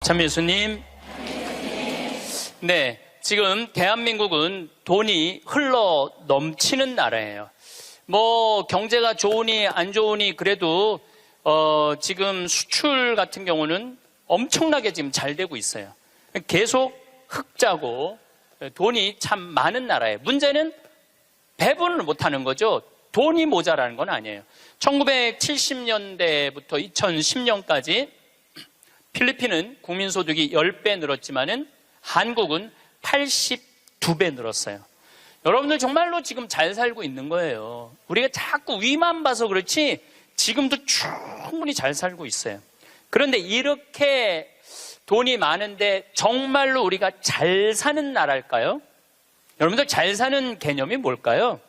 참 예수님. 네, 지금 대한민국은 돈이 흘러 넘치는 나라예요. 뭐 경제가 좋으니 안 좋으니 그래도 지금 수출 같은 경우는 엄청나게 지금 잘 되고 있어요. 계속 흑자고 돈이 참 많은 나라예요. 문제는 배분을 못하는 거죠. 돈이 모자라는 건 아니에요. 1970년대부터 2010년까지 필리핀은 국민소득이 10배 늘었지만은 한국은 82배 늘었어요. 여러분들 정말로 지금 잘 살고 있는 거예요. 우리가 자꾸 위만 봐서 그렇지 지금도 충분히 잘 살고 있어요. 그런데 이렇게 돈이 많은데 정말로 우리가 잘 사는 나라일까요? 여러분들 잘 사는 개념이 뭘까요?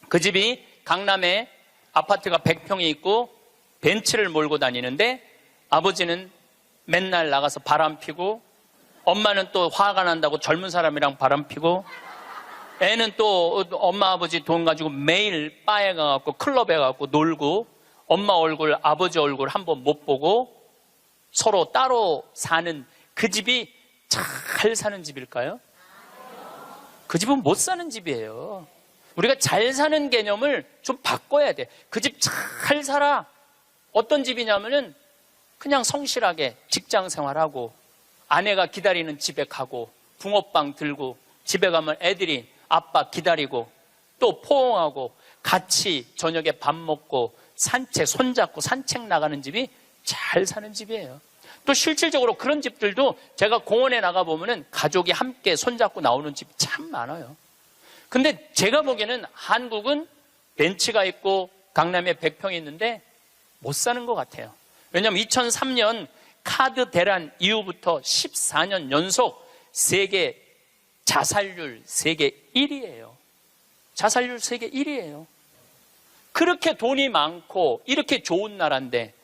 그 집이 강남에 아파트가 100평이 있고 벤츠를 몰고 다니는데 아버지는 맨날 나가서 바람 피고 엄마는 또 화가 난다고 젊은 사람이랑 바람 피고 애는 또 엄마 아버지 돈 가지고 매일 바에 가갖고 클럽에 가갖고 놀고 엄마 얼굴 아버지 얼굴 한번 못 보고 서로 따로 사는 그 집이 잘 사는 집일까요? 그 집은 못 사는 집이에요. 우리가 잘 사는 개념을 좀 바꿔야 돼. 그 집 잘 살아. 어떤 집이냐면은 그냥 성실하게 직장 생활하고 아내가 기다리는 집에 가고 붕어빵 들고 집에 가면 애들이 아빠 기다리고 또 포옹하고 같이 저녁에 밥 먹고 산책 손잡고 산책 나가는 집이 잘 사는 집이에요. 또 실질적으로 그런 집들도 제가 공원에 나가보면은 가족이 함께 손잡고 나오는 집이 참 많아요. 근데 제가 보기에는 한국은 벤츠가 있고 강남에 100평이 있는데 못 사는 것 같아요. 왜냐하면 2003년 카드 대란 이후부터 14년 연속 세계 자살률 세계 1위예요. 자살률 세계 1위예요. 그렇게 돈이 많고 이렇게 좋은 나라인데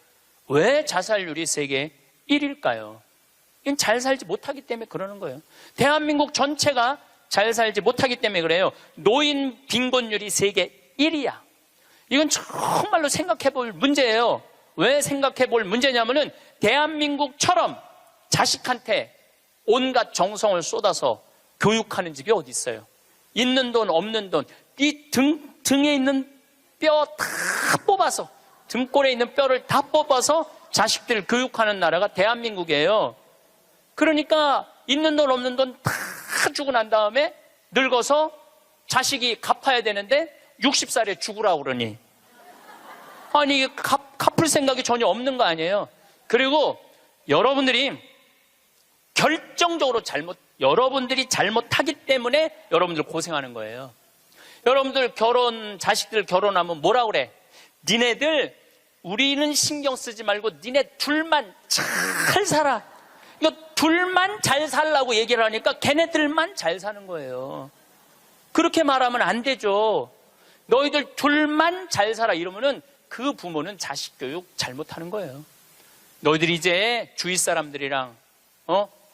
왜 자살률이 세계 1위일까요? 이건 잘 살지 못하기 때문에 그러는 거예요. 대한민국 전체가 잘 살지 못하기 때문에 그래요. 노인 빈곤율이 세계 1위야. 이건 정말로 생각해 볼 문제예요. 왜 생각해 볼 문제냐면은 대한민국처럼 자식한테 온갖 정성을 쏟아서 교육하는 집이 어디 있어요? 있는 돈 없는 돈 이 등에 있는 뼈 다 뽑아서 등골에 있는 뼈를 다 뽑아서 자식들을 교육하는 나라가 대한민국이에요. 그러니까 있는 돈 없는 돈 다 주고 난 다음에 늙어서 자식이 갚아야 되는데 60살에 죽으라고 그러니 아니 갚을 생각이 전혀 없는 거 아니에요. 그리고 여러분들이 결정적으로 여러분들이 잘못하기 때문에 여러분들 고생하는 거예요. 여러분들 자식들 결혼하면 뭐라 그래? 니네들 우리는 신경 쓰지 말고 니네 둘만 잘 살아. 이거 둘만 잘 살라고 얘기를 하니까 걔네들만 잘 사는 거예요. 그렇게 말하면 안 되죠. 너희들 둘만 잘 살아 이러면은 그 부모는 자식 교육 잘못하는 거예요. 너희들 이제 주위 사람들이랑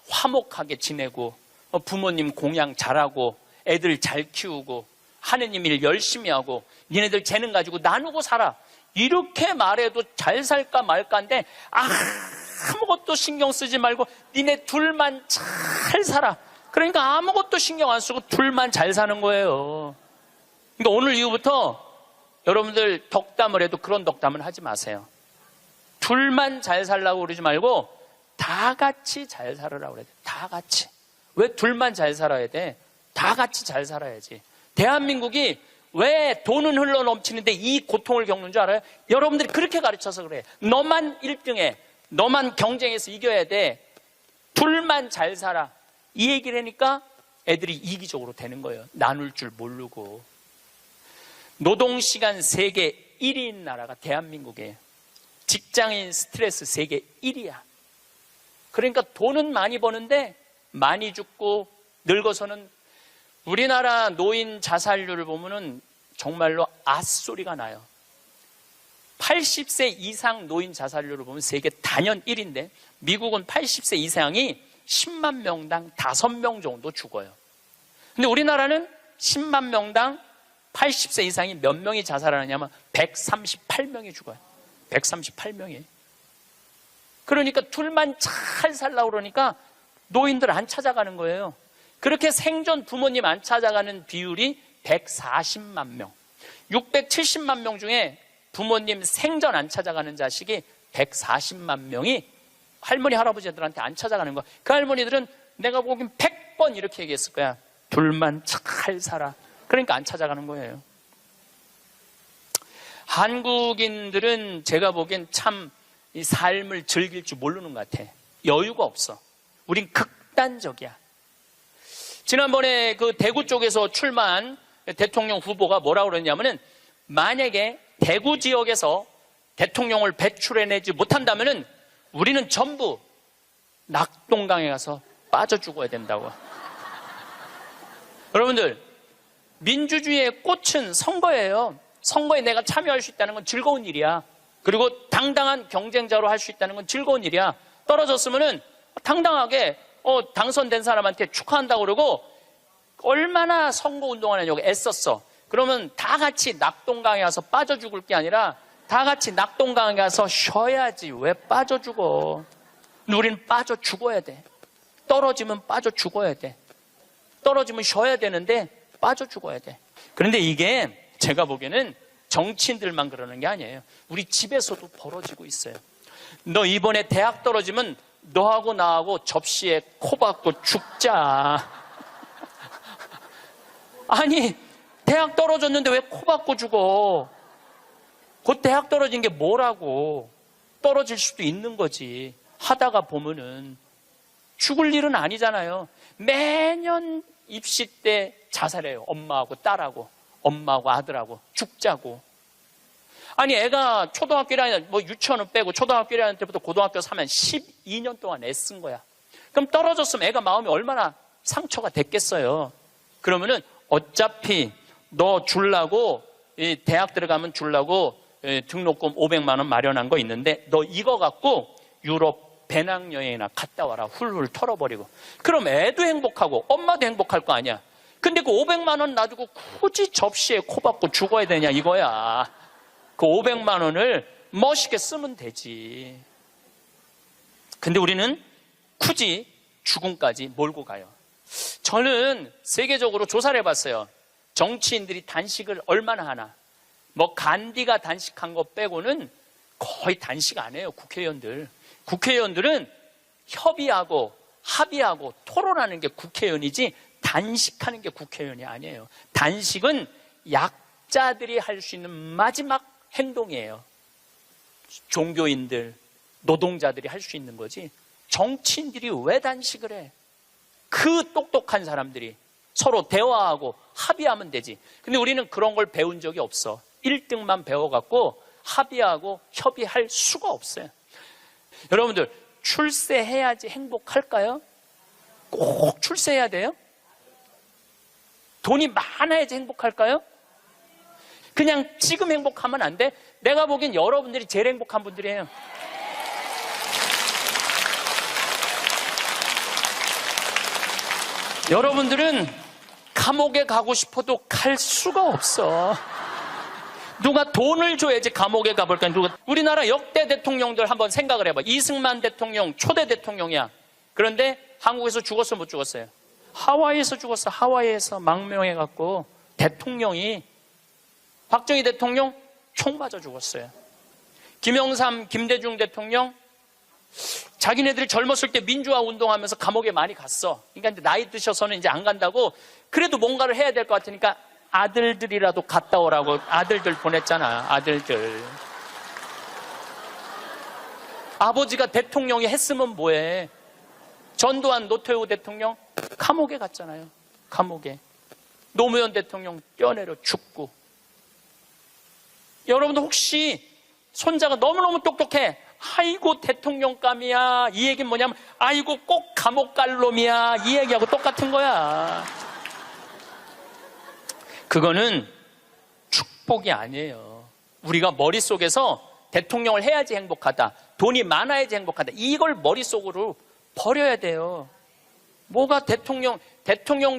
화목하게 지내고 부모님 공양 잘하고 애들 잘 키우고 하느님 일 열심히 하고 니네들 재능 가지고 나누고 살아. 이렇게 말해도 잘 살까 말까인데 아무것도 신경 쓰지 말고 니네 둘만 잘 살아. 그러니까 아무것도 신경 안 쓰고 둘만 잘 사는 거예요. 그러니까 오늘 이후부터 여러분들 덕담을 해도 그런 덕담을 하지 마세요. 둘만 잘 살라고 그러지 말고 다 같이 잘 살으라고 그래야 돼. 다 같이. 왜 둘만 잘 살아야 돼? 다 같이 잘 살아야지. 대한민국이 왜 돈은 흘러 넘치는데 이 고통을 겪는 줄 알아요? 여러분들이 그렇게 가르쳐서 그래. 너만 1등해. 너만 경쟁해서 이겨야 돼. 둘만 잘 살아. 이 얘기를 하니까 애들이 이기적으로 되는 거예요. 나눌 줄 모르고. 노동시간 세계 1위인 나라가 대한민국이에요. 직장인 스트레스 세계 1위야. 그러니까 돈은 많이 버는데 많이 죽고 늙어서는 우리나라 노인 자살률을 보면은 정말로 앗소리가 나요. 80세 이상 노인 자살률을 보면 세계 단연 1위인데 미국은 80세 이상이 10만 명당 5명 정도 죽어요. 근데 우리나라는 10만 명당 80세 이상이 몇 명이 자살하느냐면 138명이 죽어요. 138명이. 그러니까 둘만 잘 살라고 그러니까 노인들 안 찾아가는 거예요. 그렇게 생존 부모님 안 찾아가는 비율이 140만 명. 670만 명 중에 부모님 생전 안 찾아가는 자식이 140만 명이 할머니, 할아버지들한테 안 찾아가는 거야. 그 할머니들은 내가 보기엔 100번 이렇게 얘기했을 거야. 둘만 잘 살아. 그러니까 안 찾아가는 거예요. 한국인들은 제가 보기엔 참 이 삶을 즐길 줄 모르는 것 같아. 여유가 없어. 우린 극단적이야. 지난번에 그 대구 쪽에서 출마한 대통령 후보가 뭐라고 그러냐면은 만약에 대구 지역에서 대통령을 배출해내지 못한다면은 우리는 전부 낙동강에 가서 빠져 죽어야 된다고. 여러분들, 민주주의의 꽃은 선거예요. 선거에 내가 참여할 수 있다는 건 즐거운 일이야. 그리고 당당한 경쟁자로 할 수 있다는 건 즐거운 일이야. 떨어졌으면은 당당하게 당선된 사람한테 축하한다고 그러고 얼마나 선거운동을 하냐고 애썼어. 그러면 다 같이 낙동강에 가서 빠져 죽을 게 아니라 다 같이 낙동강에 가서 쉬어야지. 왜 빠져 죽어? 우리는 빠져 죽어야 돼. 떨어지면 빠져 죽어야 돼. 떨어지면 쉬어야 되는데 빠져 죽어야 돼. 그런데 이게 제가 보기에는 정치인들만 그러는 게 아니에요. 우리 집에서도 벌어지고 있어요. 너 이번에 대학 떨어지면 너하고 나하고 접시에 코 박고 죽자. 아니, 대학 떨어졌는데 왜 코 박고 죽어? 곧 대학 떨어진 게 뭐라고. 떨어질 수도 있는 거지. 하다가 보면은 죽을 일은 아니잖아요. 매년 입시 때 자살해요. 엄마하고 딸하고, 엄마하고 아들하고 죽자고. 아니, 애가 초등학교 1학년, 뭐 유치원은 빼고 초등학교 1학년 때부터 고등학교 3학년 12년 동안 애쓴 거야. 그럼 떨어졌으면 애가 마음이 얼마나 상처가 됐겠어요. 그러면은 어차피 너 주려고, 대학 들어가면 주려고 등록금 500만 원 마련한 거 있는데 너 이거 갖고 유럽 배낭여행이나 갔다 와라. 훌훌 털어버리고. 그럼 애도 행복하고 엄마도 행복할 거 아니야. 근데 그 500만 원 놔두고 굳이 접시에 코 박고 죽어야 되냐 이거야. 그 500만 원을 멋있게 쓰면 되지. 근데 우리는 굳이 죽음까지 몰고 가요. 저는 세계적으로 조사를 해봤어요. 정치인들이 단식을 얼마나 하나. 뭐 간디가 단식한 거 빼고는 거의 단식 안 해요. 국회의원들. 국회의원들은 협의하고 합의하고 토론하는 게 국회의원이지 단식하는 게 국회의원이 아니에요. 단식은 약자들이 할 수 있는 마지막 행동이에요. 종교인들, 노동자들이 할 수 있는 거지. 정치인들이 왜 단식을 해? 그 똑똑한 사람들이 서로 대화하고 합의하면 되지. 근데 우리는 그런 걸 배운 적이 없어. 1등만 배워갖고 합의하고 협의할 수가 없어요. 여러분들, 출세해야지 행복할까요? 꼭 출세해야 돼요? 돈이 많아야지 행복할까요? 그냥 지금 행복하면 안 돼? 내가 보기엔 여러분들이 제일 행복한 분들이에요. 여러분들은 감옥에 가고 싶어도 갈 수가 없어. 누가 돈을 줘야지 감옥에 가볼까? 우리나라 역대 대통령들 한번 생각을 해봐. 이승만 대통령 초대 대통령이야. 그런데 한국에서 죽었어, 못 죽었어요? 하와이에서 죽었어. 하와이에서 망명해갖고 대통령이. 박정희 대통령 총 맞아 죽었어요. 김영삼, 김대중 대통령 자기네들이 젊었을 때 민주화 운동하면서 감옥에 많이 갔어. 그러니까 이제 나이 드셔서는 이제 안 간다고. 그래도 뭔가를 해야 될 것 같으니까 아들들이라도 갔다 오라고 아들들 보냈잖아. 아들들. 아버지가 대통령이 했으면 뭐해. 전두환, 노태우 대통령 감옥에 갔잖아요. 감옥에. 노무현 대통령 뼈내려 죽고. 여러분들 혹시 손자가 너무너무 똑똑해. 아이고 대통령감이야. 이 얘기는 뭐냐면 아이고 꼭 감옥 갈 놈이야. 이 얘기하고 똑같은 거야. 그거는 축복이 아니에요. 우리가 머릿속에서 대통령을 해야지 행복하다. 돈이 많아야지 행복하다. 이걸 머릿속으로 버려야 돼요. 뭐가 대통령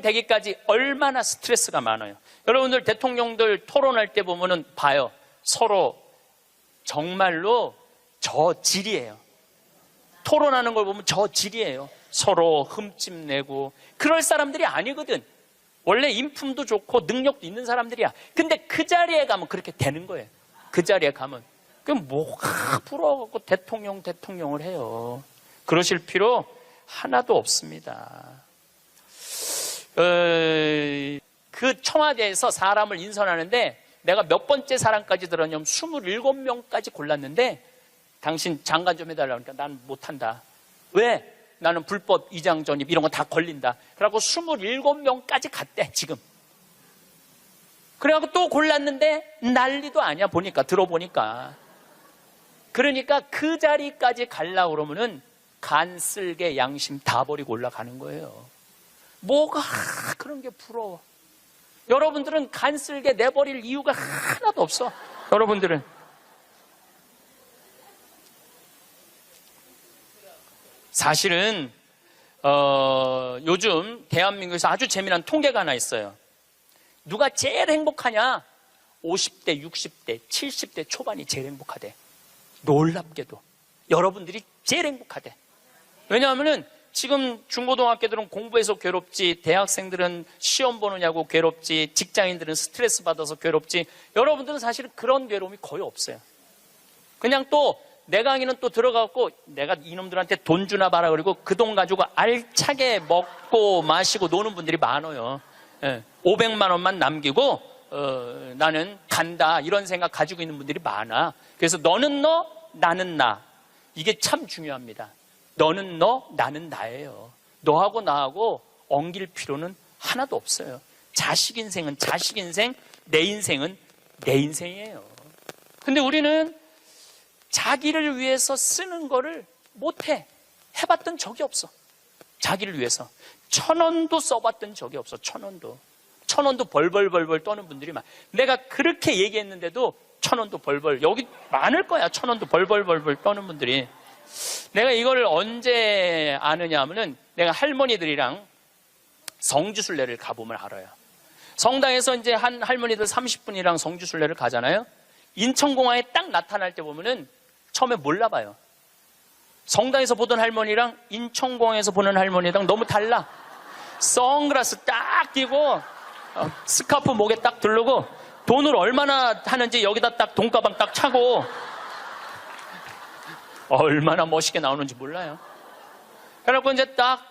되기까지 얼마나 스트레스가 많아요. 여러분들 대통령들 토론할 때 보면은 봐요. 서로 정말로 저질이에요. 토론하는 걸 보면 저질이에요. 서로 흠집내고 그럴 사람들이 아니거든. 원래 인품도 좋고 능력도 있는 사람들이야. 근데 그 자리에 가면 그렇게 되는 거예요. 그 자리에 가면. 그럼 뭐가 부러워갖고 대통령을 해요. 그러실 필요 하나도 없습니다. 그 청와대에서 사람을 인선하는데 내가 몇 번째 사람까지 들었냐면 27명까지 골랐는데 당신 장관 좀 해달라고 하니까 난 못한다. 왜? 나는 불법 이장 전입 이런 거 다 걸린다. 그래갖고 27명까지 갔대 지금. 그래갖고 또 골랐는데 난리도 아니야 들어보니까. 그러니까 그 자리까지 가려고 그러면은 간 쓸개 양심 다 버리고 올라가는 거예요. 뭐가 그런 게 부러워. 여러분들은 간 쓸개 내버릴 이유가 하나도 없어. 여러분들은. 사실은 요즘 대한민국에서 아주 재미난 통계가 하나 있어요. 누가 제일 행복하냐? 50대, 60대, 70대 초반이 제일 행복하대. 놀랍게도 여러분들이 제일 행복하대. 왜냐하면은 지금 중고등학교들은 공부해서 괴롭지, 대학생들은 시험 보느냐고 괴롭지, 직장인들은 스트레스 받아서 괴롭지, 여러분들은 사실은 그런 괴로움이 거의 없어요. 그냥 또 내 강의는 또 들어가고 내가 이놈들한테 돈 주나 봐라 그리고 그 돈 가지고 알차게 먹고 마시고 노는 분들이 많아요. 500만 원만 남기고 나는 간다 이런 생각 가지고 있는 분들이 많아. 그래서 너는 너, 나는 나. 이게 참 중요합니다. 너는 너, 나는 나예요. 너하고 나하고 엉길 필요는 하나도 없어요. 자식 인생은 자식 인생, 내 인생은 내 인생이에요. 근데 우리는 자기를 위해서 쓰는 거를 못해. 해봤던 적이 없어. 자기를 위해서 1,000원도 써봤던 적이 없어. 1,000원도 벌벌 떠는 분들이 많아. 내가 그렇게 얘기했는데도 1,000원도 벌벌, 여기 많을 거야. 1,000원도 벌벌 떠는 분들이. 내가 이걸 언제 아느냐 하면은 내가 할머니들이랑 성지순례를 가보면 알아요. 성당에서 이제 한 할머니들 30분이랑 성지순례를 가잖아요. 인천공항에 딱 나타날 때 보면은 처음에 몰라봐요. 성당에서 보던 할머니랑 인천공항에서 보는 할머니랑 너무 달라. 선글라스 딱 끼고 스카프 목에 딱 두르고 돈을 얼마나 하는지 여기다 딱 돈가방 딱 차고 얼마나 멋있게 나오는지 몰라요. 그래갖고 이제 딱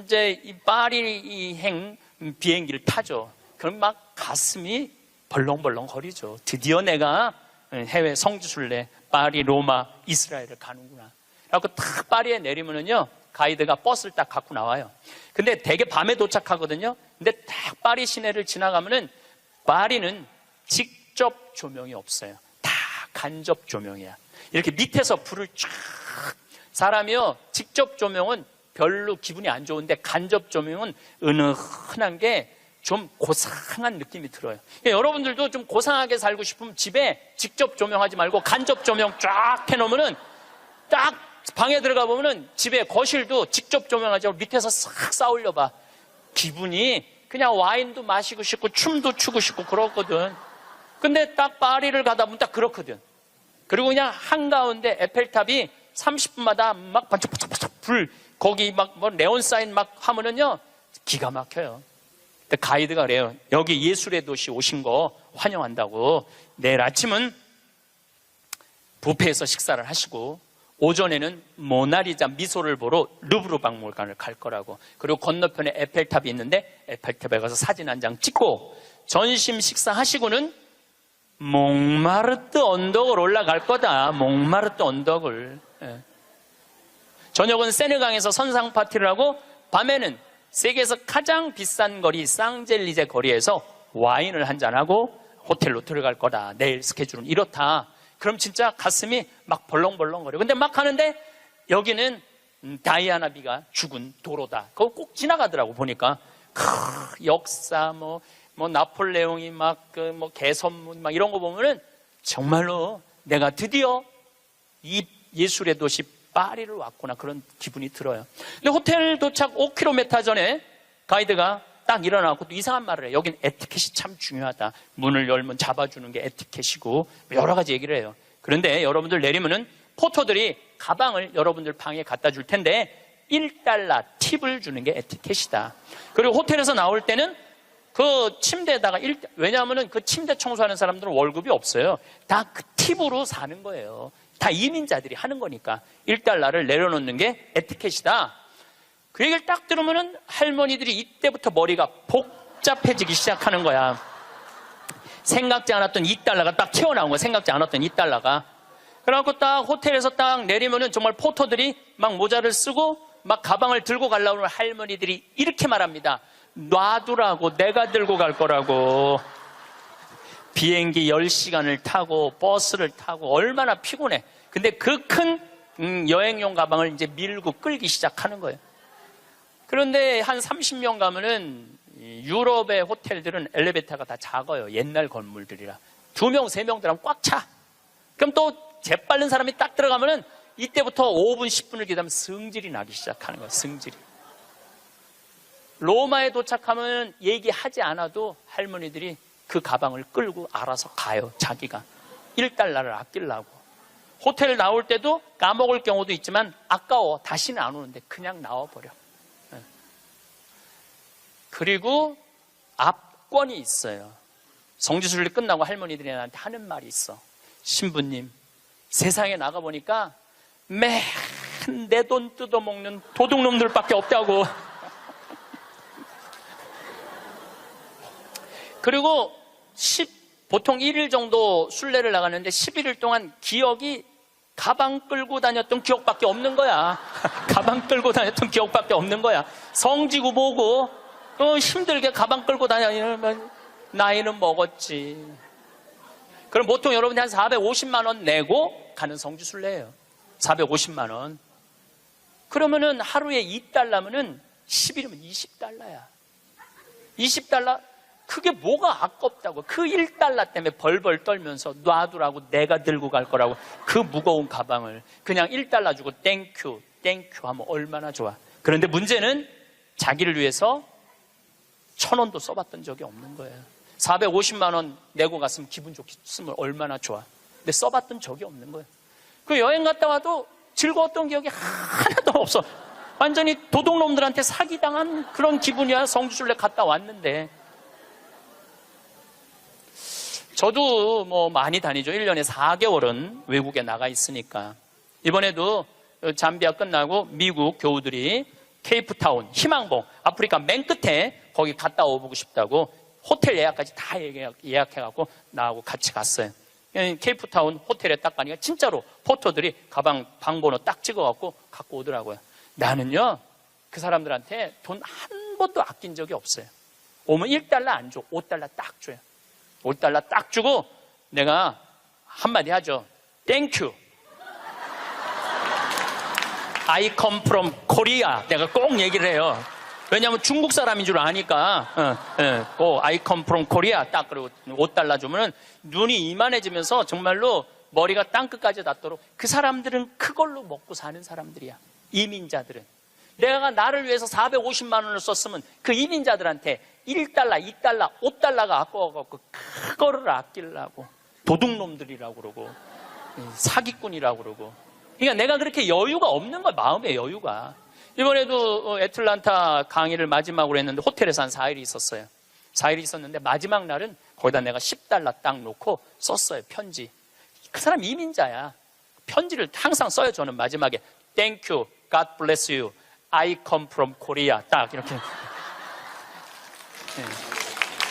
이제 이 파리행 비행기를 타죠. 그럼 막 가슴이 벌렁벌렁 거리죠. 드디어 내가 해외 성지순례 파리, 로마, 이스라엘을 가는구나. 그래갖고 딱 파리에 내리면은요 가이드가 버스를 딱 갖고 나와요. 근데 되게 밤에 도착하거든요. 근데 딱 파리 시내를 지나가면은 파리는 직접 조명이 없어요. 다 간접 조명이야. 이렇게 밑에서 불을 쫙. 사람이요 직접 조명은 별로 기분이 안 좋은데 간접 조명은 은은한 게 좀 고상한 느낌이 들어요. 여러분들도 좀 고상하게 살고 싶으면 집에 직접 조명하지 말고 간접 조명 쫙 해놓으면은 딱 방에 들어가 보면은 집에 거실도 직접 조명하지 말고 밑에서 싹 쌓으려 봐. 기분이 그냥 와인도 마시고 싶고 춤도 추고 싶고 그렇거든. 근데 딱 파리를 가다 보면 딱 그렇거든. 그리고 그냥 한가운데 에펠탑이 30분마다 막 반짝반짝 불 거기 막 뭐 네온 사인 막 하면은요 기가 막혀요. 근데 가이드가 그래요. 여기 예술의 도시 오신 거 환영한다고. 내일 아침은 뷔페에서 식사를 하시고 오전에는 모나리자 미소를 보러 루브르 박물관을 갈 거라고. 그리고 건너편에 에펠탑이 있는데 에펠탑에 가서 사진 한 장 찍고 점심 식사하시고는 몽마르트 언덕을 올라갈 거다. 몽마르트 언덕을. 저녁은 세느강에서 선상 파티를 하고 밤에는 세계에서 가장 비싼 거리 쌍젤리제 거리에서 와인을 한잔하고 호텔로 들어갈 거다. 내일 스케줄은 이렇다. 그럼 진짜 가슴이 막 벌렁벌렁거려. 근데 막 하는데 여기는 다이아나비가 죽은 도로다. 그거 꼭 지나가더라고 보니까. 역사 뭐 나폴레옹이 막 개선문 막 이런 거 보면은 정말로 내가 드디어 이 예술의 도시 파리를 왔구나 그런 기분이 들어요. 근데 호텔 도착 5km 전에 가이드가 딱 일어나고 또 이상한 말을 해요. 여긴 에티켓이 참 중요하다. 문을 열면 잡아주는 게 에티켓이고 여러 가지 얘기를 해요. 그런데 여러분들 내리면은 포토들이 가방을 여러분들 방에 갖다 줄 텐데 $1 팁을 주는 게 에티켓이다. 그리고 호텔에서 나올 때는 그 침대에다가 왜냐하면 그 침대 청소하는 사람들은 월급이 없어요. 다 그 팁으로 사는 거예요. 다 이민자들이 하는 거니까 $1를 내려놓는 게 에티켓이다. 그 얘기를 딱 들으면은 할머니들이 이때부터 머리가 복잡해지기 시작하는 거야. 생각지 않았던 $2가 딱 튀어나온 거야. 생각지 않았던 $2가. 그래갖고 딱 호텔에서 딱 내리면은 정말 포터들이 막 모자를 쓰고 막 가방을 들고 가려고 하면 할머니들이 이렇게 말합니다. 놔두라고, 내가 들고 갈 거라고. 비행기 10시간을 타고 버스를 타고 얼마나 피곤해. 근데 그 큰 여행용 가방을 이제 밀고 끌기 시작하는 거예요. 그런데 한 30년 가면은 유럽의 호텔들은 엘리베이터가 다 작아요. 옛날 건물들이라. 2명, 3명 들어가면 꽉 차. 그럼 또 재빠른 사람이 딱 들어가면은 이때부터 5분, 10분을 기다리면 승질이 나기 시작하는 거예요. 승질이. 로마에 도착하면 얘기하지 않아도 할머니들이 그 가방을 끌고 알아서 가요. 자기가 $1를 아끼려고. 호텔 나올 때도 까먹을 경우도 있지만 아까워. 다시는 안 오는데 그냥 나와버려. 그리고 압권이 있어요. 성지순례 끝나고 할머니들이 나한테 하는 말이 있어. 신부님, 세상에 나가보니까 맨 내 돈 뜯어먹는 도둑놈들밖에 없다고. 그리고 보통 1일 정도 순례를 나가는데 11일 동안 기억이 가방 끌고 다녔던 기억밖에 없는 거야. 가방 끌고 다녔던 기억밖에 없는 거야. 성지고 뭐고 힘들게 가방 끌고 다니면 나이는 먹었지. 그럼 보통 여러분이 한 450만 원 내고 가는 성지순례예요. 450만 원. 그러면은 하루에 $2면은 10일이면 $20야. $20? 그게 뭐가 아깝다고. 그 $1 때문에 벌벌 떨면서 놔두라고, 내가 들고 갈 거라고. 그 무거운 가방을 그냥 $1 주고 땡큐, 땡큐 하면 얼마나 좋아. 그런데 문제는 자기를 위해서 1,000원도 써봤던 적이 없는 거예요. 450만 원 내고 갔으면 기분 좋게 쓰면 얼마나 좋아. 근데 써봤던 적이 없는 거예요. 그 여행 갔다 와도 즐거웠던 기억이 하나도 없어. 완전히 도둑놈들한테 사기당한 그런 기분이야. 성지순례 갔다 왔는데. 저도 뭐 많이 다니죠. 1년에 4개월은 외국에 나가 있으니까. 이번에도 잠비아 끝나고 미국 교우들이 케이프타운, 희망봉, 아프리카 맨 끝에 거기 갔다 오고 싶다고 호텔 예약까지 다 예약해갖고 나하고 같이 갔어요. 케이프타운 호텔에 딱 가니까 진짜로 포터들이 가방 방번호 딱 찍어갖고 갖고 오더라고요. 나는요, 그 사람들한테 돈 한 번도 아낀 적이 없어요. 오면 $1 안 줘. $5 딱 줘요. $5 딱 주고 내가 한마디 하죠. 땡큐. I come from Korea. 내가 꼭 얘기를 해요. 왜냐하면 중국 사람인 줄 아니까. I come from Korea. 딱 그리고 $5 주면은 눈이 이만해지면서 정말로 머리가 땅끝까지 닿도록. 그 사람들은 그걸로 먹고 사는 사람들이야. 이민자들은. 내가 나를 위해서 450만 원을 썼으면 그 이민자들한테 $1, $2, $5가 아까워갖고 그거를 아끼려고. 도둑놈들이라고 그러고 사기꾼이라고 그러고. 그러니까 내가 그렇게 여유가 없는 거야. 마음의 여유가. 이번에도 애틀란타 강의를 마지막으로 했는데 호텔에서 한 4일 있었어요. 4일 있었는데 마지막 날은 거기다 내가 $10 딱 놓고 썼어요. 편지. 그 사람 이민자야. 편지를 항상 써요. 저는 마지막에 Thank you, God bless you, I come from Korea. 딱 이렇게.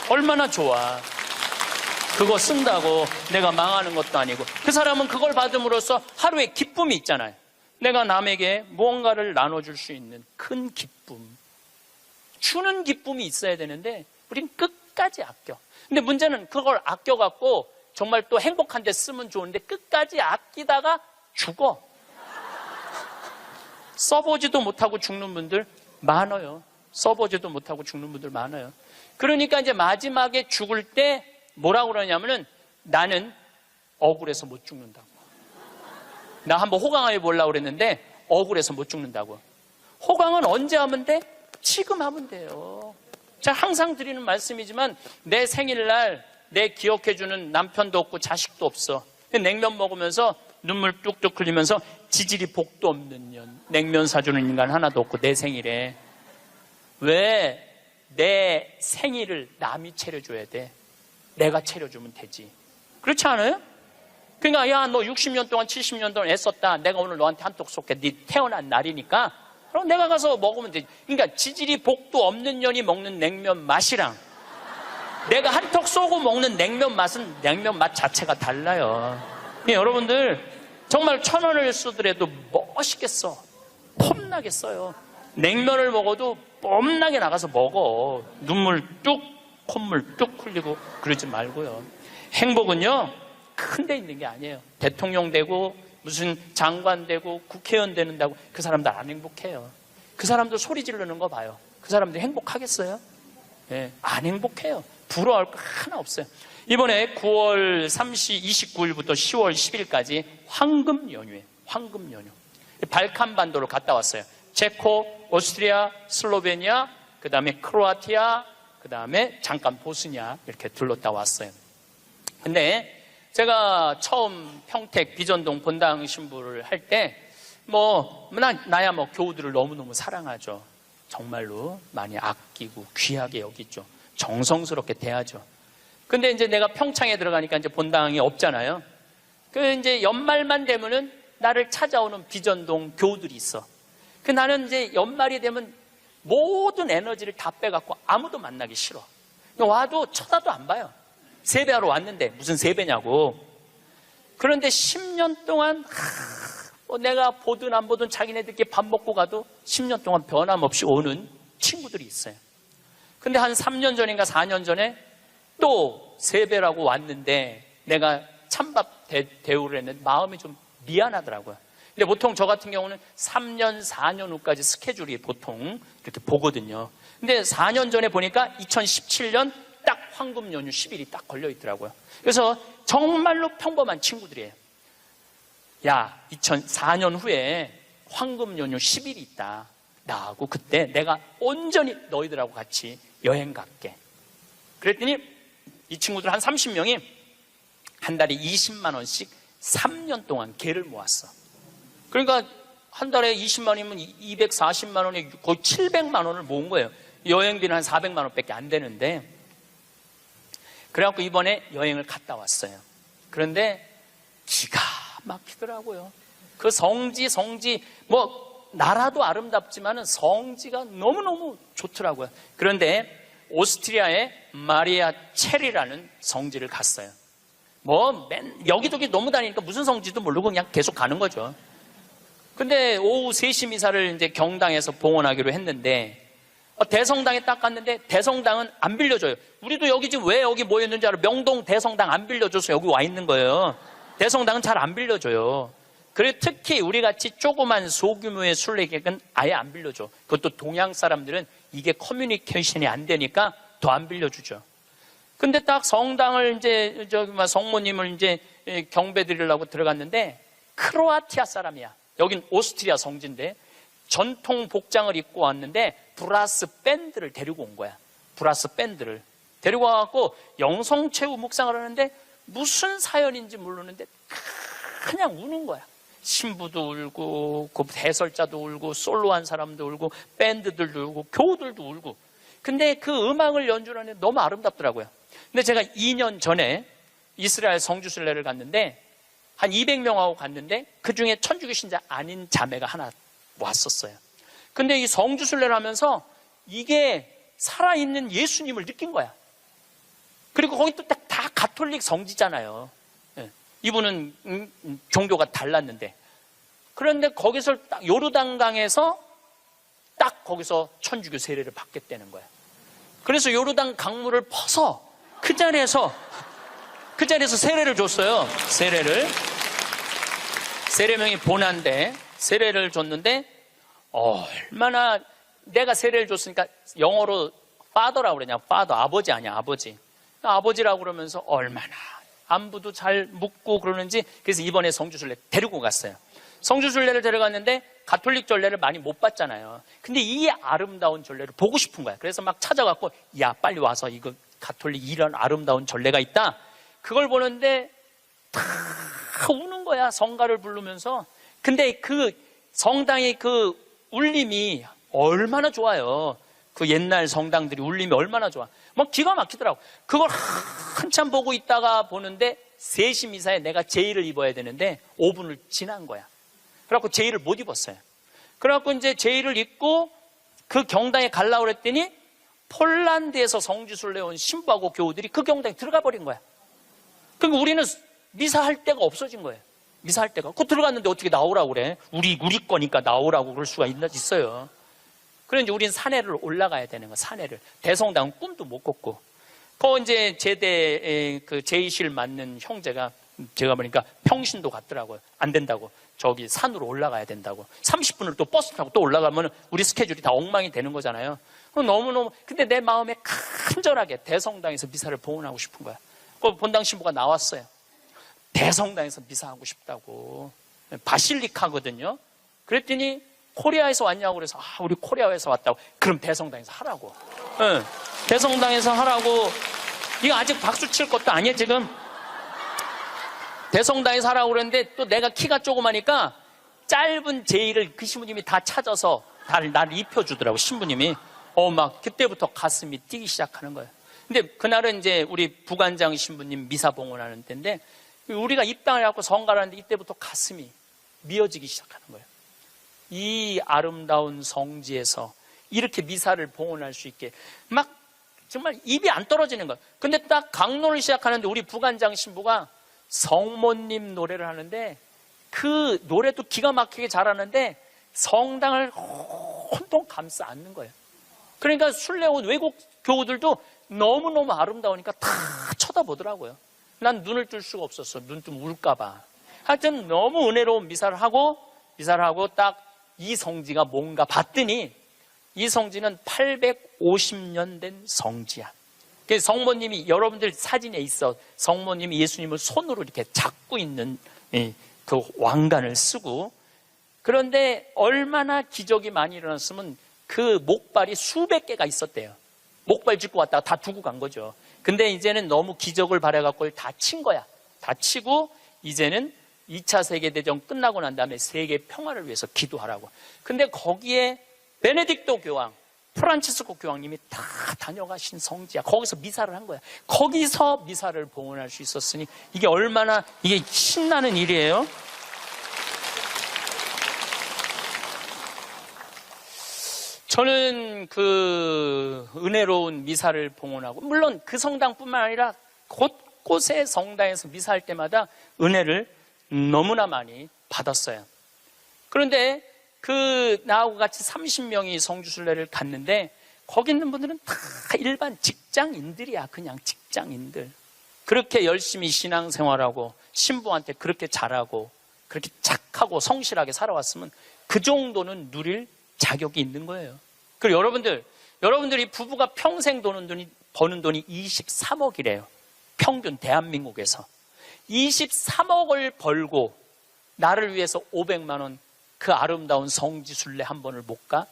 얼마나 좋아. 그거 쓴다고 내가 망하는 것도 아니고. 그 사람은 그걸 받음으로써 하루에 기쁨이 있잖아요. 내가 남에게 무언가를 나눠줄 수 있는 큰 기쁨. 주는 기쁨이 있어야 되는데 우린 끝까지 아껴. 근데 문제는 그걸 아껴갖고 정말 또 행복한 데 쓰면 좋은데 끝까지 아끼다가 죽어. 써보지도 못하고 죽는 분들 많아요. 써보지도 못하고 죽는 분들 많아요. 그러니까 이제 마지막에 죽을 때 뭐라고 그러냐면은 나는 억울해서 못 죽는다고. 나 한번 호강해 보려고 그랬는데 억울해서 못 죽는다고. 호강은 언제 하면 돼? 지금 하면 돼요. 제가 항상 드리는 말씀이지만 내 생일날 내 기억해주는 남편도 없고 자식도 없어. 냉면 먹으면서 눈물 뚝뚝 흘리면서 지질이 복도 없는 년, 냉면 사주는 인간 하나도 없고 내 생일에 왜 내 생일을 남이 차려줘야 돼? 내가 차려주면 되지. 그렇지 않아요? 그러니까 야, 너 60년 동안 70년 동안 애썼다. 내가 오늘 너한테 한턱 쏠게. 네 태어난 날이니까 그럼 내가 가서 먹으면 되지. 그러니까 지질이 복도 없는 년이 먹는 냉면 맛이랑 내가 한턱 쏘고 먹는 냉면 맛은 냉면 맛 자체가 달라요. 여러분들 정말 1,000원을 쓰더라도 멋있게 써. 폼나게 써요. 냉면을 먹어도 뽐나게 나가서 먹어. 눈물 뚝, 콧물 뚝 흘리고 그러지 말고요. 행복은요, 큰 데 있는 게 아니에요. 대통령 되고 무슨 장관 되고 국회의원 되는다고 그 사람들 안 행복해요. 그 사람들 소리 지르는 거 봐요. 그 사람들 행복하겠어요? 네, 안 행복해요. 부러워할 거 하나 없어요. 이번에 9월 29일부터 10월 10일까지 황금 연휴에 황금 연휴. 발칸반도로 갔다 왔어요. 체코, 오스트리아, 슬로베니아, 그 다음에 크로아티아, 그 다음에 잠깐 보스니아 이렇게 들렀다 왔어요. 근데 제가 처음 평택 비전동 본당 신부를 할 때 나야 교우들을 너무너무 사랑하죠. 정말로 많이 아끼고 귀하게 여기죠. 정성스럽게 대하죠. 근데 이제 내가 평창에 들어가니까 이제 본당이 없잖아요. 이제 연말만 되면은 나를 찾아오는 비전동 교우들이 있어. 나는 이제 연말이 되면 모든 에너지를 다 빼갖고 아무도 만나기 싫어. 와도 쳐다도 안 봐요. 세배하러 왔는데 무슨 세배냐고. 그런데 10년 동안 내가 보든 안 보든 자기네들끼리 밥 먹고 가도 10년 동안 변함없이 오는 친구들이 있어요. 근데 한 3년 전인가 4년 전에 또 세배라고 왔는데 내가 찬밥 대우를 했는데 마음이 좀 미안하더라고요. 근데 보통 저 같은 경우는 3년, 4년 후까지 스케줄이 보통 이렇게 보거든요. 근데 4년 전에 보니까 2017년 딱 황금 연휴 10일이 딱 걸려 있더라고요. 그래서 정말로 평범한 친구들이에요. 야, 2004년 후에 황금 연휴 10일이 있다. 나하고 그때 내가 온전히 너희들하고 같이 여행 갈게. 그랬더니 이 친구들 한 30명이 한 달에 20만 원씩 3년 동안 개를 모았어. 그러니까 한 달에 20만 원이면 240만 원에 거의 700만 원을 모은 거예요. 여행비는 한 400만 원밖에 안 되는데. 그래갖고 이번에 여행을 갔다 왔어요. 그런데 기가 막히더라고요. 그 성지 나라도 아름답지만은 성지가 너무너무 좋더라고요. 그런데 오스트리아의 마리아 체리라는 성지를 갔어요. 여기저기 너무 다니니까 무슨 성지도 모르고 그냥 계속 가는 거죠. 근데 오후 3시 미사를 이제 경당에서 봉헌하기로 했는데 대성당에 딱 갔는데 대성당은 안 빌려줘요. 우리도 여기 지금 왜 여기 모였는지 알아? 명동 대성당 안 빌려줘서 여기 와 있는 거예요. 대성당은 잘 안 빌려줘요. 그리고 특히 우리같이 조그만 소규모의 순례객은 아예 안 빌려줘. 그것도 동양 사람들은 이게 커뮤니케이션이 안 되니까 더 안 빌려주죠. 근데 딱 성당을 이제 성모님을 이제 경배 드리려고 들어갔는데 크로아티아 사람이야. 여긴 오스트리아 성지인데 전통 복장을 입고 왔는데 브라스 밴드를 데리고 온 거야. 브라스 밴드를 데리고 와갖고 영성체후 묵상을 하는데 무슨 사연인지 모르는데 그냥 우는 거야. 신부도 울고 그 해설자도 울고 솔로한 사람도 울고 밴드들도 울고 교우들도 울고. 근데 그 음악을 연주하는데 너무 아름답더라고요. 근데 제가 2년 전에 이스라엘 성주순례를 갔는데 한 200명하고 갔는데 그중에 천주교 신자 아닌 자매가 하나 왔었어요. 근데 이 성주순례를 하면서 이게 살아있는 예수님을 느낀 거야. 그리고 거기 또 다 가톨릭 성지잖아요. 이분은 종교가 달랐는데. 그런데 거기서 딱 요르단강에서 딱 거기서 천주교 세례를 받겠다는 거야. 그래서 요르단 강물을 퍼서 그 자리에서 세례를 줬어요. 세례명이 보난데 세례를 줬는데 얼마나 내가 세례를 줬으니까 영어로 father라고 그러냐. father, 아버지 아니야, 아버지. 아버지라고 그러면서 얼마나 안부도 잘 묻고 그러는지. 그래서 이번에 성주순례 데리고 갔어요. 성주순례를 데려갔는데 가톨릭 전례를 많이 못 봤잖아요. 근데 이 아름다운 전례를 보고 싶은 거야. 그래서 막 찾아갖고 야 빨리 와서 이거 가톨릭 이런 아름다운 전례가 있다. 그걸 보는데 다 우는 거야, 성가를 부르면서. 근데 그 성당의 그 울림이 얼마나 좋아요. 그 옛날 성당들이 울림이 얼마나 좋아. 막 기가 막히더라고. 그걸 한참 보고 있다가 보는데 3시 미사에 내가 제의를 입어야 되는데 5분을 지난 거야. 그래갖고 제의를 못 입었어요. 그래갖고 이제 제의를 입고 그 경당에 가려고 그랬더니 폴란드에서 성지순례 온 신부하고 교우들이 그 경당에 들어가 버린 거야. 그러니까 우리는 미사할 데가 없어진 거예요. 미사할 데가. 그 들어갔는데 어떻게 나오라고 그래? 우리 거니까 나오라고 그럴 수가 있어요. 그래 이제 우리는 산에를 올라가야 되는 거야. 산에를. 대성당은 꿈도 못 꿨고. 그 이제 제대 그 제의실 맡는 형제가 제가 보니까 평신도 갔더라고요. 안 된다고. 저기 산으로 올라가야 된다고. 30분을 또 버스 타고 또 올라가면 우리 스케줄이 다 엉망이 되는 거잖아요. 너무너무. 근데 내 마음에 간절하게 대성당에서 미사를 봉헌하고 싶은 거야. 그 본당 신부가 나왔어요. 대성당에서 미사하고 싶다고. 바실리카거든요. 그랬더니 코리아에서 왔냐고 그래서 우리 코리아에서 왔다고. 그럼 대성당에서 하라고. 네, 대성당에서 하라고. 이거 아직 박수 칠 것도 아니에요 지금. 대성당에서 하라고 그랬는데 또 내가 키가 조그마니까 짧은 제의를 그 신부님이 다 찾아서 나를 입혀주더라고. 신부님이. 막 그때부터 가슴이 뛰기 시작하는 거예요. 근데 그날은 이제 우리 부관장 신부님 미사 봉헌하는 때인데 우리가 입당을 해갖고 성가를 하는데 이때부터 가슴이 미어지기 시작하는 거예요. 이 아름다운 성지에서 이렇게 미사를 봉헌할 수 있게 막 정말 입이 안 떨어지는 거예요. 근데 딱 강론을 시작하는데 우리 부관장 신부가 성모님 노래를 하는데 그 노래도 기가 막히게 잘하는데 성당을 혼돈 감싸 안는 거예요. 그러니까 순례 온 외국 교우들도 너무너무 아름다우니까 다 쳐다보더라고요. 난 눈을 뜰 수가 없었어. 눈 좀 울까봐. 하여튼 너무 은혜로운 미사를 하고 딱 이 성지가 뭔가 봤더니 이 성지는 850년 된 성지야. 그래서 성모님이 여러분들 사진에 있어. 성모님이 예수님을 손으로 이렇게 잡고 있는 그 왕관을 쓰고. 그런데 얼마나 기적이 많이 일어났으면 그 목발이 수백 개가 있었대요. 목발 짚고 왔다가 다 두고 간 거죠. 근데 이제는 너무 기적을 바라갖고 다 친 거야. 다 치고 이제는 2차 세계대전 끝나고 난 다음에 세계 평화를 위해서 기도하라고. 근데 거기에 베네딕토 교황, 프란치스코 교황님이 다 다녀가신 성지야. 거기서 미사를 한 거야. 거기서 미사를 봉헌할 수 있었으니 이게 얼마나 이게 신나는 일이에요. 저는 그 은혜로운 미사를 봉헌하고 물론 그 성당뿐만 아니라 곳곳에 성당에서 미사할 때마다 은혜를 너무나 많이 받았어요. 그런데 그 나하고 같이 30명이 성주순례를 갔는데 거기 있는 분들은 다 일반 직장인들이야. 그냥 직장인들. 그렇게 열심히 신앙생활하고 신부한테 그렇게 잘하고 그렇게 착하고 성실하게 살아왔으면 그 정도는 누릴 자격이 있는 거예요. 그리고 여러분들이 부부가 평생 버는 돈이 23억이래요. 평균 대한민국에서. 23억을 벌고 나를 위해서 500만 원 그 아름다운 성지순례 한 번을 못 가?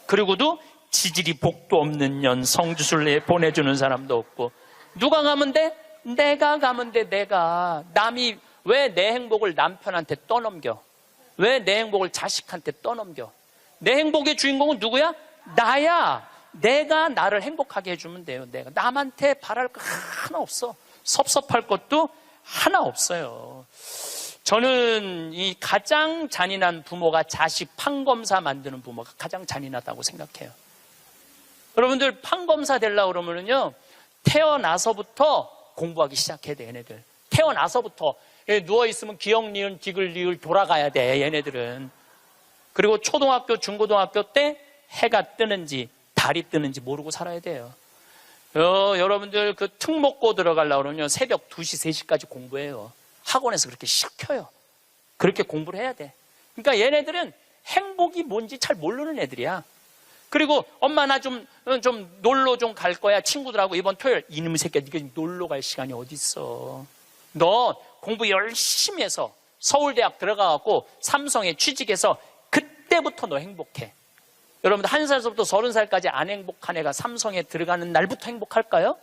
그리고도 지질이 복도 없는 년 성지순례에 보내주는 사람도 없고. 누가 가면 돼? 내가 가면 돼. 내가. 남이 왜 내 행복을 남편한테 떠넘겨? 왜 내 행복을 자식한테 떠넘겨? 내 행복의 주인공은 누구야? 나야. 내가 나를 행복하게 해주면 돼요. 내가. 남한테 바랄 거 하나 없어. 섭섭할 것도 하나 없어요. 저는 이 가장 잔인한 부모가 자식 판검사 만드는 부모가 가장 잔인하다고 생각해요. 여러분들 판검사 되려고 그러면요 태어나서부터 공부하기 시작해야 돼. 얘네들 태어나서부터 누워있으면 기역, 니은, 디귿, 리을 돌아가야 돼. 얘네들은. 그리고 초등학교, 중고등학교 때 해가 뜨는지 달이 뜨는지 모르고 살아야 돼요. 여러분들 그 특목고 들어가려고 그러면 새벽 2시, 3시까지 공부해요. 학원에서 그렇게 시켜요. 그렇게 공부를 해야 돼. 그러니까 얘네들은 행복이 뭔지 잘 모르는 애들이야. 그리고 엄마 나 좀 놀러 좀 갈 거야. 친구들하고 이번 토요일. 이놈의 새끼야. 네가 놀러 갈 시간이 어디 있어. 너 공부 열심히 해서 서울대학 들어가갖고 삼성에 취직해서 그때부터 너 행복해. 여러분들 1살서부터 30살까지 안 행복한 애가 삼성에 들어가는 날부터 행복할까요?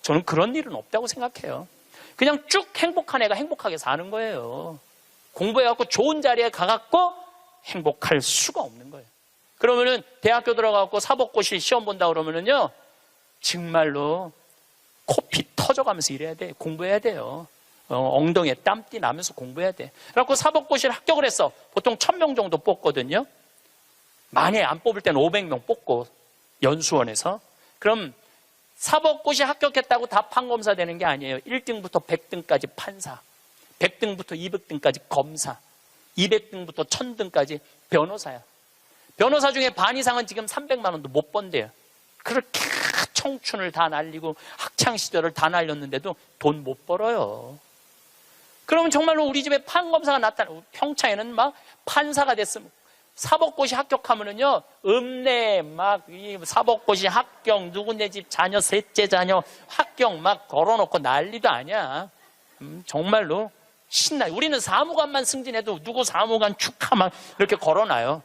저는 그런 일은 없다고 생각해요. 그냥 쭉 행복한 애가 행복하게 사는 거예요. 공부해갖고 좋은 자리에 가갖고 행복할 수가 없는 거예요. 그러면은 대학교 들어가갖고 사법고시 시험 본다 그러면은요, 정말로 코피 터져가면서 일해야 돼. 공부해야 돼요. 엉덩이에 땀띠 나면서 공부해야 돼. 그래갖고 사법고시를 합격을 했어. 보통 1000명 정도 뽑거든요. 만약에 안 뽑을 때는 500명 뽑고, 연수원에서. 그럼 사법고시 합격했다고 다 판검사 되는 게 아니에요. 1등부터 100등까지 판사, 100등부터 200등까지 검사, 200등부터 1000등까지 변호사야. 변호사 중에 반 이상은 지금 300만 원도 못 번대요. 그렇게 청춘을 다 날리고 학창시절을 다 날렸는데도 돈 못 벌어요. 그러면 정말로 우리 집에 판검사가 나타나, 평창에는 막 판사가 됐으면, 사법고시 합격하면은요, 읍내 막 이 사법고시 합격, 누구네 집 자녀, 셋째 자녀 합격 막 걸어놓고 난리도 아니야. 정말로 신나요. 우리는 사무관만 승진해도 누구 사무관 축하 막 이렇게 걸어놔요.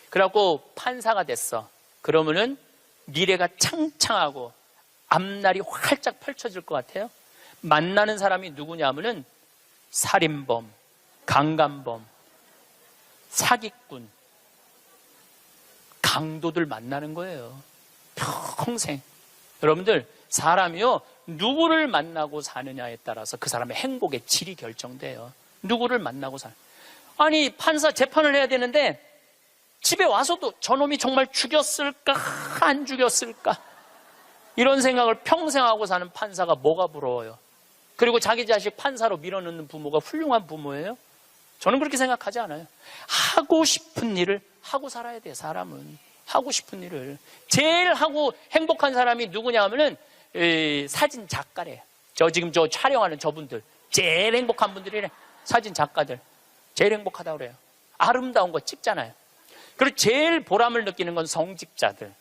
그래갖고 판사가 됐어. 그러면은 미래가 창창하고 앞날이 활짝 펼쳐질 것 같아요. 만나는 사람이 누구냐면은 살인범, 강간범, 사기꾼, 강도들 만나는 거예요. 평생. 여러분들, 사람이요, 누구를 만나고 사느냐에 따라서 그 사람의 행복의 질이 결정돼요. 누구를 만나고 아니, 판사 재판을 해야 되는데 집에 와서도 저놈이 정말 죽였을까 안 죽였을까 이런 생각을 평생 하고 사는 판사가 뭐가 부러워요. 그리고 자기 자식 판사로 밀어넣는 부모가 훌륭한 부모예요? 저는 그렇게 생각하지 않아요. 하고 싶은 일을 하고 살아야 돼요. 사람은 하고 싶은 일을. 제일 하고 행복한 사람이 누구냐 하면은 사진 작가래요. 지금 촬영하는 저분들 제일 행복한 분들이래. 사진 작가들 제일 행복하다고 그래요. 아름다운 거 찍잖아요. 그리고 제일 보람을 느끼는 건 성직자들.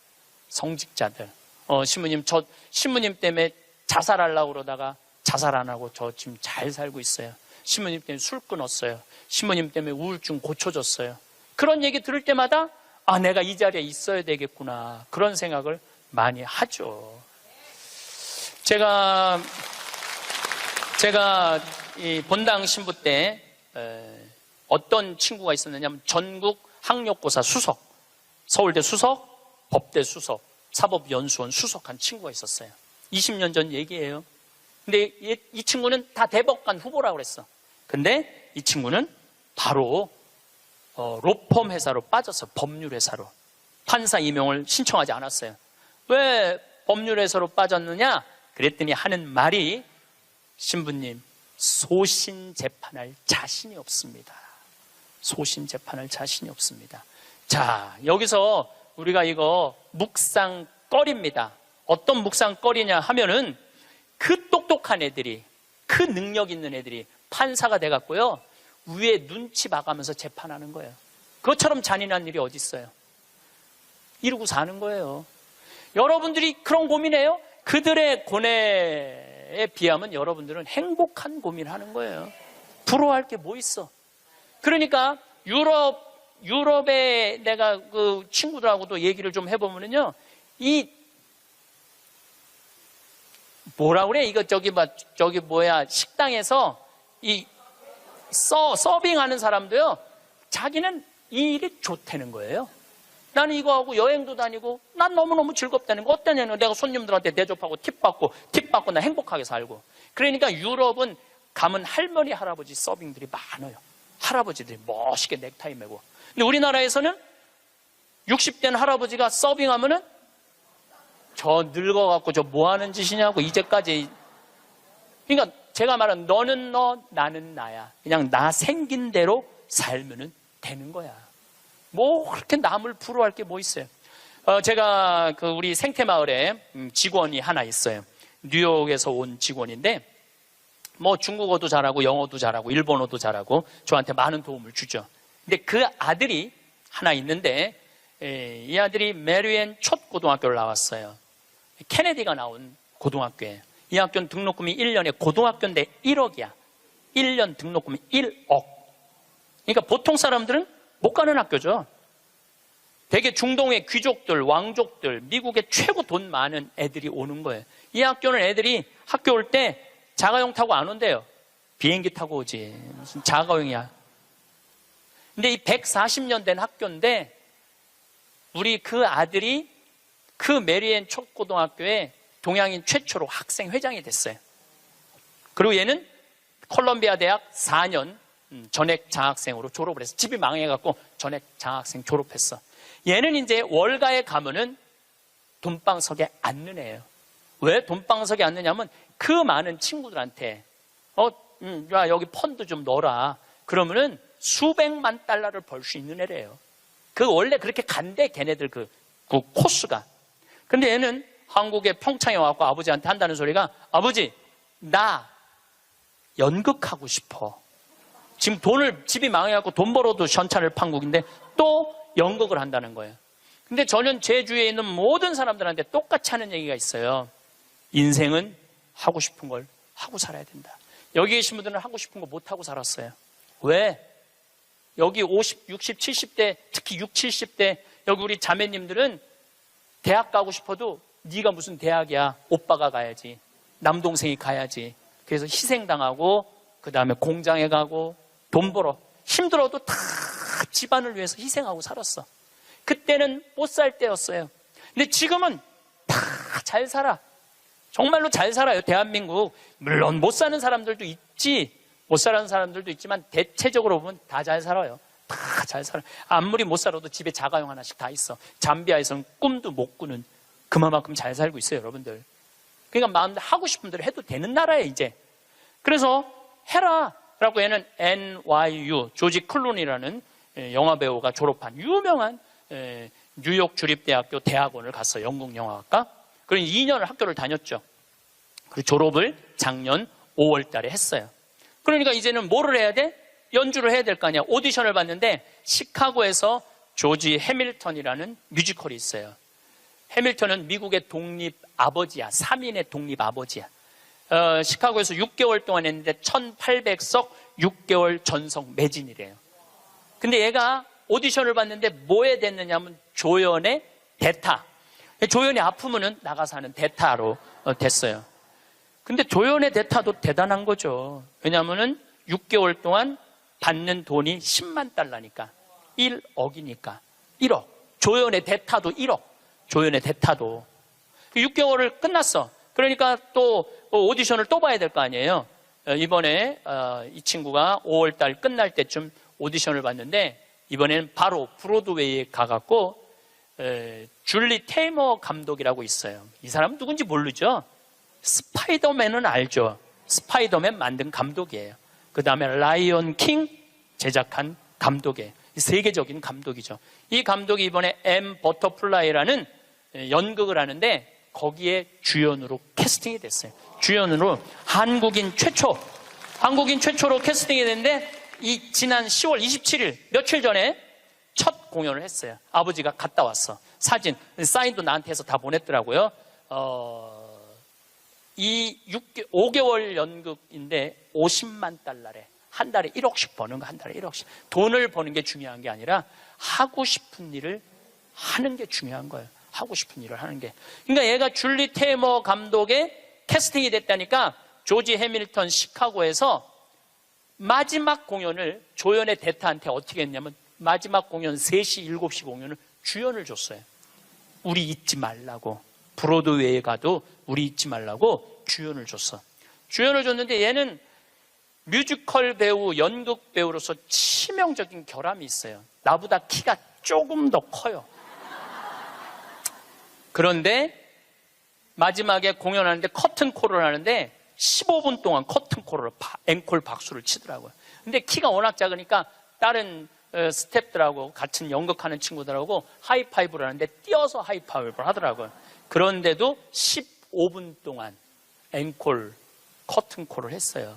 신부님, 저 신부님 때문에 자살하려고 그러다가 자살 안 하고 저 지금 잘 살고 있어요. 신부님 때문에 술 끊었어요. 신부님 때문에 우울증 고쳐졌어요. 그런 얘기 들을 때마다 아, 내가 이 자리에 있어야 되겠구나. 그런 생각을 많이 하죠. 제가 이 본당 신부 때 어떤 친구가 있었느냐면 전국 학력고사 수석, 서울대 수석, 법대 수석, 사법연수원 수석한 친구가 있었어요. 20년 전 얘기예요. 근데 이 친구는 다 대법관 후보라고 그랬어. 근데 이 친구는 바로 로펌 회사로 빠져서 법률 회사로 판사 임용을 신청하지 않았어요. 왜 법률 회사로 빠졌느냐? 그랬더니 하는 말이 신부님, 소신 재판할 자신이 없습니다. 소신 재판할 자신이 없습니다. 자, 여기서 우리가 이거 묵상거리입니다. 어떤 묵상거리냐 하면은 그 똑똑한 애들이, 그 능력 있는 애들이 판사가 돼갖고요, 위에 눈치 봐가면서 재판하는 거예요. 그것처럼 잔인한 일이 어디 있어요? 이러고 사는 거예요. 여러분들이 그런 고민해요? 그들의 고뇌에 비하면 여러분들은 행복한 고민하는 거예요. 부러워할 게 뭐 있어? 그러니까 유럽에 내가 그 친구들하고도 얘기를 좀 해보면요, 이 뭐라 그래? 이거 저기 뭐야, 식당에서 이 서빙하는 사람도요, 자기는 이 일이 좋다는 거예요. 나는 이거 하고 여행도 다니고 난 너무너무 즐겁다는 거. 어떠냐면 내가 손님들한테 대접하고 팁 받고 나 행복하게 살고. 그러니까 유럽은 가면 할머니 할아버지 서빙들이 많아요. 할아버지들이 멋있게 넥타이 메고. 근데 우리나라에서는 60된 할아버지가 서빙하면은 저 늙어갖고 저 뭐 하는 짓이냐고 이제까지. 그러니까 제가 말한 너는 너, 나는 나야. 그냥 나 생긴 대로 살면은 되는 거야. 뭐 그렇게 남을 부러워할 게 뭐 있어요. 제가 그 우리 생태마을에 직원이 하나 있어요. 뉴욕에서 온 직원인데 뭐 중국어도 잘하고 영어도 잘하고 일본어도 잘하고 저한테 많은 도움을 주죠. 근데 그 아들이 하나 있는데 이 아들이 메리앤 첫 고등학교를 나왔어요. 케네디가 나온 고등학교에. 이 학교는 등록금이 1년에 고등학교인데 1억이야. 1년 등록금이 1억. 그러니까 보통 사람들은 못 가는 학교죠. 되게 중동의 귀족들, 왕족들, 미국의 최고 돈 많은 애들이 오는 거예요. 이 학교는 애들이 학교 올 때 자가용 타고 안 온대요. 비행기 타고 오지. 무슨 자가용이야. 근데 이 140년 된 학교인데 우리 그 아들이 그 메리앤 초고등학교에 동양인 최초로 학생 회장이 됐어요. 그리고 얘는 콜롬비아 대학 4년 전액 장학생으로 졸업을 했어. 집이 망해갖고 전액 장학생 졸업했어. 얘는 이제 월가에 가면은 돈방석에 앉는 애예요. 왜 돈방석에 앉느냐면 그 많은 친구들한테 야 여기 펀드 좀 넣어라. 그러면은 수백만 달러를 벌 수 있는 애래요. 그 원래 그렇게 간대 걔네들 그 코스가. 근데 얘는 한국에 평창에 와갖고 아버지한테 한다는 소리가 아버지 나 연극하고 싶어. 지금 집이 망해갖고 돈 벌어도 현찰을 판국인데 또 연극을 한다는 거예요. 근데 저는 제 주위에 있는 모든 사람들한테 똑같이 하는 얘기가 있어요. 인생은 하고 싶은 걸 하고 살아야 된다. 여기 계신 분들은 하고 싶은 거 못하고 살았어요. 왜? 여기 50, 60, 70대 특히 60, 70대 여기 우리 자매님들은 대학 가고 싶어도 네가 무슨 대학이야. 오빠가 가야지. 남동생이 가야지. 그래서 희생당하고 그 다음에 공장에 가고 돈 벌어. 힘들어도 다 집안을 위해서 희생하고 살았어. 그때는 못 살 때였어요. 근데 지금은 다 잘 살아. 정말로 잘 살아요. 대한민국. 물론 못 사는 사람들도 있지. 못 사는 사람들도 있지만 대체적으로 보면 다 잘 살아요. 다 잘 살아. 아무리 못 살아도 집에 자가용 하나씩 다 있어. 잠비아에서는 꿈도 못 꾸는 그만큼 잘 살고 있어요, 여러분들. 그러니까 마음대로 하고 싶은 대로 해도 되는 나라예요, 이제. 그래서 해라 라고 얘는 NYU 조지 클루니라는 영화배우가 졸업한 유명한 뉴욕 주립대학교 대학원을 갔어요. 영국 영화학과. 그리고 2년을 학교를 다녔죠. 그리고 졸업을 작년 5월 달에 했어요. 그러니까 이제는 뭐를 해야 돼? 연주를 해야 될 거 아니야. 오디션을 봤는데 시카고에서 조지 해밀턴이라는 뮤지컬이 있어요. 해밀턴은 미국의 독립 아버지야. 3인의 독립 아버지야. 시카고에서 6개월 동안 했는데 1800석 6개월 전성 매진이래요. 근데 얘가 오디션을 봤는데 뭐에 됐느냐면 조연의 대타. 조연이 아프면은 나가서 하는 대타로 됐어요. 근데 조연의 대타도 대단한 거죠. 왜냐하면은 6개월 동안 받는 돈이 10만 달러니까 1억이니까 1억. 조연의 대타도 1억. 조연의 대타도 6개월을 끝났어. 그러니까 또 오디션을 또 봐야 될 거 아니에요. 이번에 이 친구가 5월 달 끝날 때쯤 오디션을 봤는데 이번에는 바로 브로드웨이에 가갖고 줄리 테이머 감독이라고 있어요. 이 사람은 누군지 모르죠? 스파이더맨은 알죠? 스파이더맨 만든 감독이에요. 그 다음에 라이온 킹 제작한 감독이에요. 세계적인 감독이죠. 이 감독이 이번에 M 버터플라이라는 연극을 하는데 거기에 주연으로 캐스팅이 됐어요. 주연으로 한국인 최초로 캐스팅이 됐는데 이 지난 10월 27일 며칠 전에 첫 공연을 했어요. 아버지가 갔다 왔어. 사진, 사인도 나한테 해서 다 보냈더라고요. 이 5개월 연극인데 50만 달러래. 한 달에 1억씩 버는 거, 한 달에 1억씩. 돈을 버는 게 중요한 게 아니라 하고 싶은 일을 하는 게 중요한 거예요. 하고 싶은 일을 하는 게. 그러니까 얘가 줄리 테이머 감독의 캐스팅이 됐다니까 조지 해밀턴 시카고에서 마지막 공연을 조연의 대타한테 어떻게 했냐면 마지막 공연 3시, 7시 공연을 주연을 줬어요. 우리 잊지 말라고. 브로드웨이에 가도 우리 잊지 말라고 주연을 줬어. 주연을 줬는데 얘는 뮤지컬 배우, 연극 배우로서 치명적인 결함이 있어요. 나보다 키가 조금 더 커요. 그런데 마지막에 공연하는데 커튼콜을 하는데 15분 동안 커튼콜을 앵콜 박수를 치더라고요. 근데 키가 워낙 작으니까 다른 스태프들하고 같은 연극하는 친구들하고 하이파이브를 하는데 뛰어서 하이파이브를 하더라고요. 그런데도 15분 동안 앵콜 커튼콜을 했어요.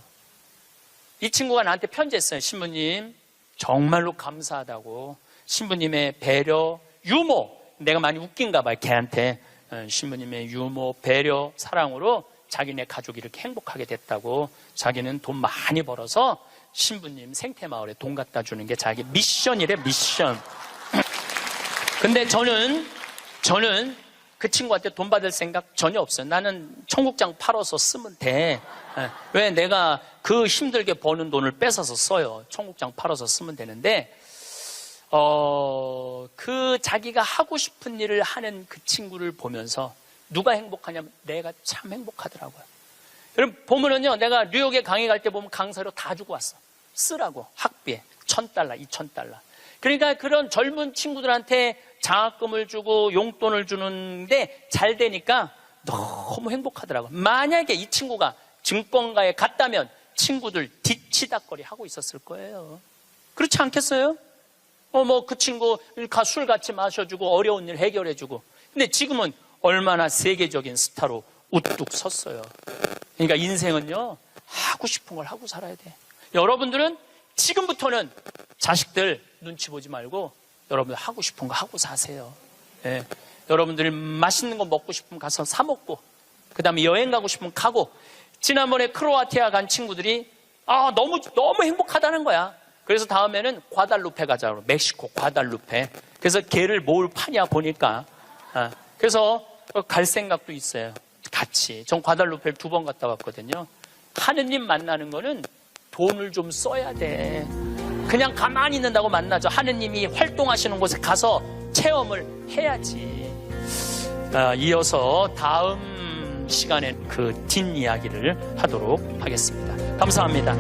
이 친구가 나한테 편지했어요. 신부님 정말로 감사하다고. 신부님의 배려, 유머, 내가 많이 웃긴가 봐요 걔한테. 신부님의 유머, 배려, 사랑으로 자기네 가족이 이렇게 행복하게 됐다고. 자기는 돈 많이 벌어서 신부님 생태마을에 돈 갖다 주는 게 자기 미션이래. 미션. 근데 저는 그 친구한테 돈 받을 생각 전혀 없어요. 나는 청국장 팔아서 쓰면 돼. 왜 내가 그 힘들게 버는 돈을 뺏어서 써요. 청국장 팔아서 쓰면 되는데, 그 자기가 하고 싶은 일을 하는 그 친구를 보면서 누가 행복하냐면 내가 참 행복하더라고요. 여러분 보면은요, 내가 뉴욕에 강의 갈 때 보면 강사료 다 주고 왔어. 쓰라고. 학비에 $1,000, $2,000. 그러니까 그런 젊은 친구들한테 장학금을 주고 용돈을 주는데 잘 되니까 너무 행복하더라고요. 만약에 이 친구가 증권가에 갔다면 친구들 뒤치다거리 하고 있었을 거예요. 그렇지 않겠어요? 그 친구 술 같이 마셔주고 어려운 일 해결해주고. 근데 지금은 얼마나 세계적인 스타로 우뚝 섰어요. 그러니까 인생은요, 하고 싶은 걸 하고 살아야 돼. 여러분들은 지금부터는 자식들 눈치 보지 말고 여러분들 하고 싶은 거 하고 사세요. 예. 여러분들이 맛있는 거 먹고 싶으면 가서 사 먹고, 그 다음에 여행 가고 싶으면 가고. 지난번에 크로아티아 간 친구들이 너무 행복하다는 거야. 그래서 다음에는 과달루페 가자고. 멕시코 과달루페. 그래서 개를 뭘 파냐 보니까, 그래서 갈 생각도 있어요. 같이. 전 과달루페를 2번 갔다 왔거든요. 하느님 만나는 거는 돈을 좀 써야 돼. 그냥 가만히 있는다고 만나죠. 하느님이 활동하시는 곳에 가서 체험을 해야지. 이어서 다음 시간에 그 뒷이야기를 하도록 하겠습니다. 감사합니다.